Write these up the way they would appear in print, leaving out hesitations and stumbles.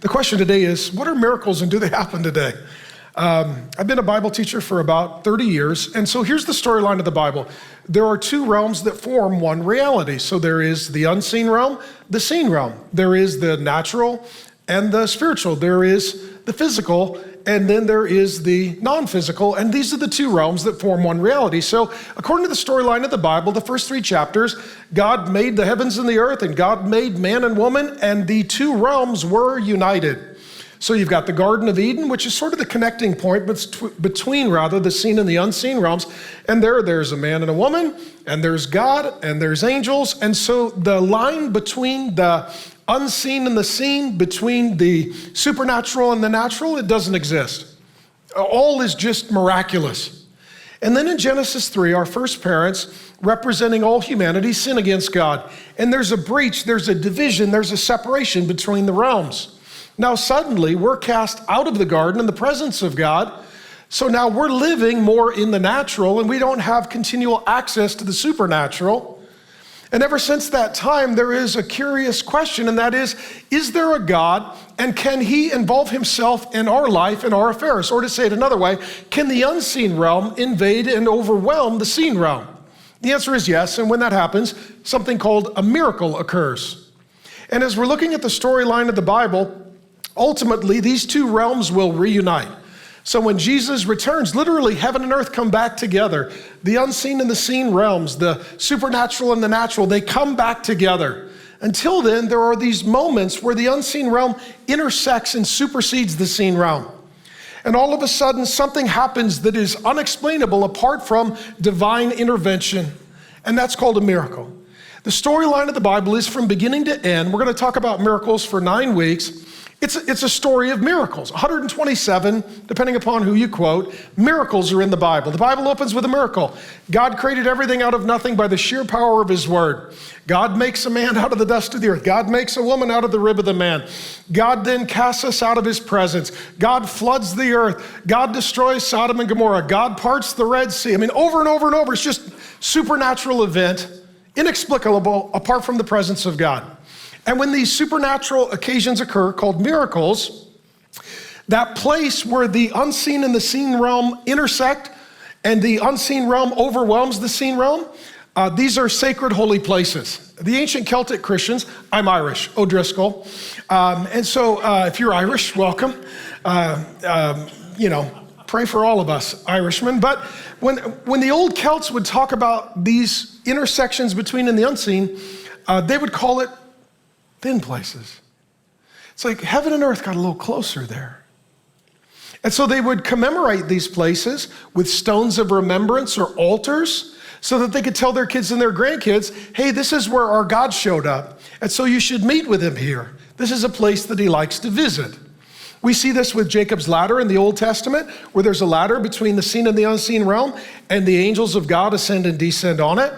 The question today is, what are miracles and do they happen today? I've been a Bible teacher for about 30 years, and so here's the storyline of the Bible. There are two realms that form one reality. So there is the unseen realm, the seen realm. There is the natural and the spiritual. There is the physical, and then there is the non-physical, and these are the two realms that form one reality. So according to the storyline of the Bible, the first three chapters, God made the heavens and the earth, and God made man and woman, and the two realms were united. So you've got the Garden of Eden, which is sort of the connecting point between the seen and the unseen realms. And there's a man and a woman, and there's God, and there's angels. And so the line between the unseen and the seen, between the supernatural and the natural, it doesn't exist. All is just miraculous. And then in Genesis 3, our first parents, representing all humanity, sin against God. And there's a breach, there's a division, there's a separation between the realms. Now suddenly we're cast out of the garden in the presence of God. So now we're living more in the natural and we don't have continual access to the supernatural. And ever since that time, there is a curious question, and that is there a God, and can he involve himself in our life and our affairs? Or to say it another way, can the unseen realm invade and overwhelm the seen realm? The answer is yes, and when that happens, something called a miracle occurs. And as we're looking at the storyline of the Bible, ultimately, these two realms will reunite. So when Jesus returns, literally heaven and earth come back together. The unseen and the seen realms, the supernatural and the natural, they come back together. Until then, there are these moments where the unseen realm intersects and supersedes the seen realm. And all of a sudden, something happens that is unexplainable apart from divine intervention. And that's called a miracle. The storyline of the Bible is from beginning to end. We're going to talk about miracles for 9 weeks. It's a story of miracles. 127, depending upon who you quote, miracles are in the Bible. The Bible opens with a miracle. God created everything out of nothing by the sheer power of his word. God makes a man out of the dust of the earth. God makes a woman out of the rib of the man. God then casts us out of his presence. God floods the earth. God destroys Sodom and Gomorrah. God parts the Red Sea. I mean, over and over and over. It's just supernatural event, inexplicable apart from the presence of God. And when these supernatural occasions occur, called miracles, that place where the unseen and the seen realm intersect and the unseen realm overwhelms the seen realm, these are sacred holy places. The ancient Celtic Christians, I'm Irish, Driscoll. And so if you're Irish, welcome. Pray for all of us Irishmen. But when the old Celts would talk about these intersections between and the unseen, they would call it thin places. It's like heaven and earth got a little closer there. And so they would commemorate these places with stones of remembrance or altars so that they could tell their kids and their grandkids, hey, this is where our God showed up. And so you should meet with him here. This is a place that he likes to visit. We see this with Jacob's ladder in the Old Testament, where there's a ladder between the seen and the unseen realm, and the angels of God ascend and descend on it.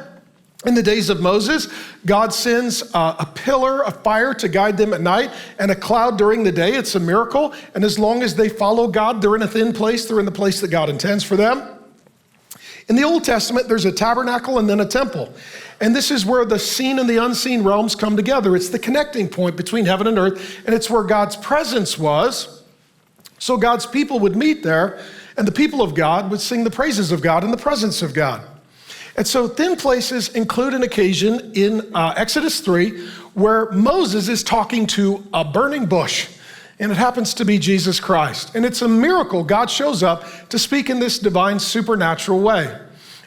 In the days of Moses, God sends a pillar of fire to guide them at night and a cloud during the day. It's a miracle. And as long as they follow God, they're in a thin place. They're in the place that God intends for them. In the Old Testament, there's a tabernacle and then a temple. And this is where the seen and the unseen realms come together. It's the connecting point between heaven and earth, and it's where God's presence was. So God's people would meet there, and the people of God would sing the praises of God in the presence of God. And so thin places include an occasion in Exodus 3 where Moses is talking to a burning bush, and it happens to be Jesus Christ. And it's a miracle. God shows up to speak in this divine supernatural way.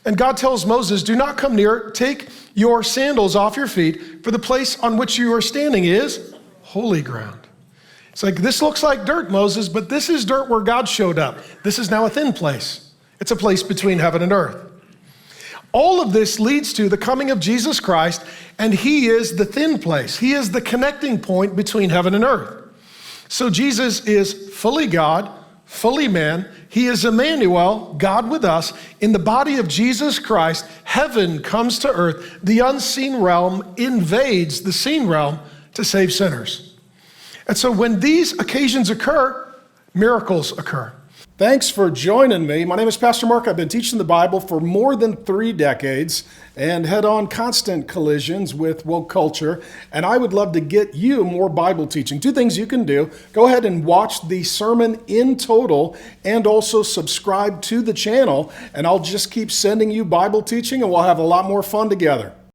And God tells Moses, do not come near, take your sandals off your feet, for the place on which you are standing is holy ground. It's like, this looks like dirt, Moses, but this is dirt where God showed up. This is now a thin place. It's a place between heaven and earth. All of this leads to the coming of Jesus Christ, and he is the thin place. He is the connecting point between heaven and earth. So Jesus is fully God, fully man. He is Emmanuel, God with us. In the body of Jesus Christ, heaven comes to earth. The unseen realm invades the seen realm to save sinners. And so when these occasions occur, miracles occur. Thanks for joining me. My name is Pastor Mark. I've been teaching the Bible for more than 3 decades and head on constant collisions with woke culture. And I would love to get you more Bible teaching. 2 things you can do. Go ahead and watch the sermon in total and also subscribe to the channel. And I'll just keep sending you Bible teaching and we'll have a lot more fun together.